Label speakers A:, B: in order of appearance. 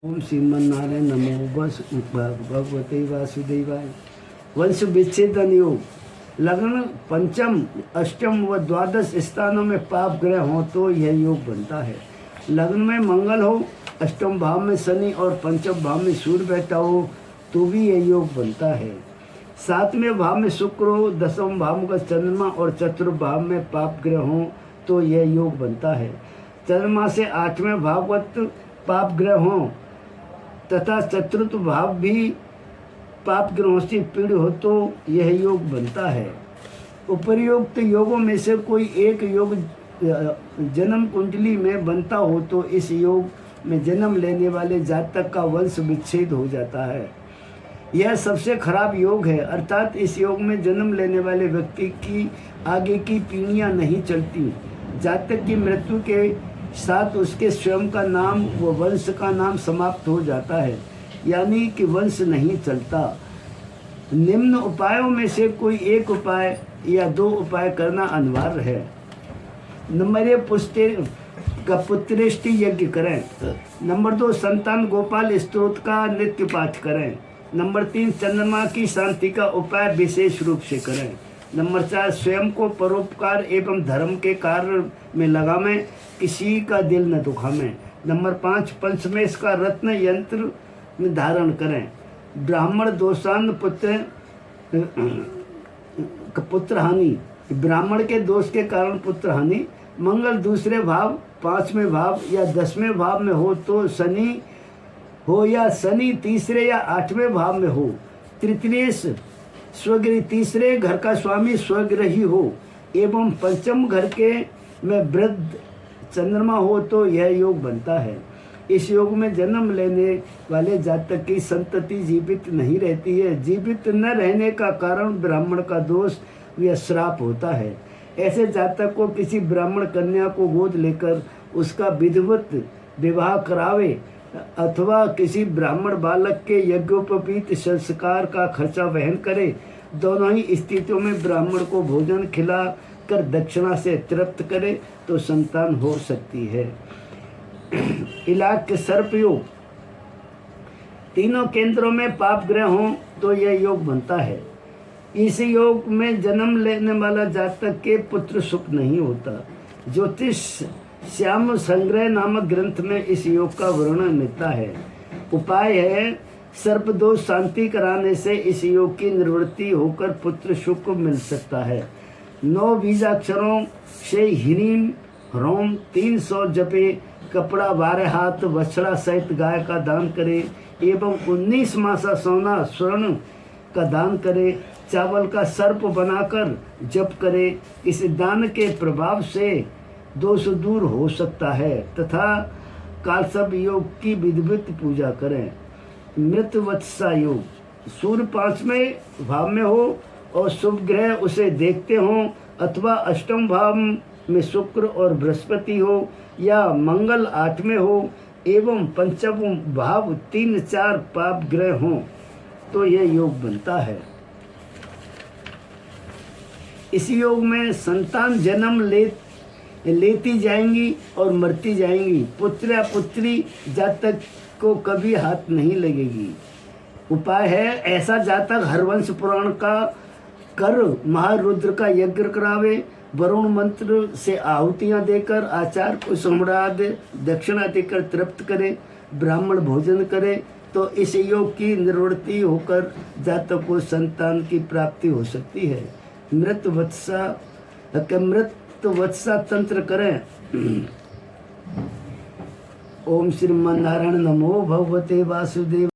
A: ओम श्रीमन्नारायण नमो भगवते वासुदेवाय। वंश विच्छेदन योग। लग्न पंचम, अष्टम व द्वादश स्थानों में पाप ग्रह हो तो यह योग बनता है। लग्न में मंगल हो, अष्टम भाव में शनि और पंचम भाव में सूर्य बैठा हो तो भी यह योग बनता है। सातवें भाव में शुक्र हो, दसवें भाव में चंद्रमा और चतुर्थ भाव में पाप ग्रह हो तो यह योग बनता है। चंद्रमा से आठवें भाववत पाप ग्रह हो तथा चतुर्थ भाव भी पाप ग्रहों से पीड़ हो तो यह योग बनता है। उपर्युक्त योगों में से कोई एक योग जन्म कुंडली में बनता हो तो इस योग में जन्म लेने वाले जातक का वंश विच्छेद हो जाता है। यह सबसे खराब योग है, अर्थात इस योग में जन्म लेने वाले व्यक्ति की आगे की पीढ़ियां नहीं चलती। जातक की मृत्यु के साथ उसके स्वयं का नाम व वंश का नाम समाप्त हो जाता है, यानी कि वंश नहीं चलता। निम्न उपायों में से कोई एक उपाय या दो उपाय करना अनिवार्य है। नंबर 1, पुत्रेष्टि यज्ञ करें। नंबर 2, संतान गोपाल स्तोत्र का नित्य पाठ करें। नंबर 3, चंद्रमा की शांति का उपाय विशेष रूप से करें। नंबर 4, स्वयं को परोपकार एवं धर्म के कार्य में लगावें, किसी का दिल न दुखावें। नंबर 5, पंचमेश का रत्न यंत्र में धारण करें। ब्राह्मण दोषान पुत्र हानि, ब्राह्मण के दोष के कारण पुत्र हानि। मंगल दूसरे भाव, 5वें भाव या 10वें भाव में हो तो शनि हो या शनि तीसरे या 8वें भाव में हो। तृतीय स्वगृह, तीसरे घर का स्वामी स्वगृही हो एवं पंचम घर के में वृद्ध चंद्रमा हो तो यह योग बनता है। इस योग में जन्म लेने वाले जातक की संतति जीवित नहीं रहती है। जीवित न रहने का कारण ब्राह्मण का दोष या श्राप होता है। ऐसे जातक को किसी ब्राह्मण कन्या को गोद लेकर उसका विधिवत विवाह करावे अथवा किसी ब्राह्मण बालक के यज्ञोपवीत संस्कार का खर्चा वहन करे। दोनों ही स्थितियों में ब्राह्मण को भोजन खिला कर दक्षिणा से तृप्त करे तो संतान हो सकती है। इलाज के सर्प योग। तीनों केंद्रों में पाप ग्रह हों तो यह योग बनता है। इस योग में जन्म लेने वाला जातक के पुत्र सुख नहीं होता। ज्योतिष श्याम संग्रह नामक ग्रंथ में इस योग का वर्णन मिलता है। उपाय है, सर्प दोष शांति कराने से इस योग की निवृत्ति होकर पुत्र सुख को मिल सकता है। 9 बीजाक्षरों से ह्रीम ह्रोम 300 जपे, कपड़ा 12 हाथ बछड़ा सहित गाय का दान करे एवं 19 मासा सोना स्वर्ण का दान करे। चावल का सर्प बनाकर जप करे। इस दान के प्रभाव से दोष दूर हो सकता है तथा कालसर्प योग की विधिवत पूजा करें। मृत वत्सा योग। सूर्य 5वें भाव में हो और शुभ ग्रह उसे देखते हों अथवा अष्टम भाव में शुक्र और बृहस्पति हो या मंगल 8वें हो एवं पंचम भाव 3-4 पाप ग्रह हों तो यह योग बनता है। इस योग में संतान जन्म लेती जाएंगी और मरती जाएंगी। पुत्र या पुत्री जातक को कभी हाथ नहीं लगेगी। उपाय है, ऐसा जातक हरवंश पुराण का कर महारुद्र का यज्ञ करावे, वरुण मंत्र से आहुतियां देकर आचार्य को सम्राट दक्षिणा देकर तृप्त करे, ब्राह्मण भोजन करे तो इस योग की निवृत्ति होकर जातक को संतान की प्राप्ति हो सकती है। मृत वत्सा तंत्र करें। ओम श्रीमन्नारायण नमो भगवते वासुदेव।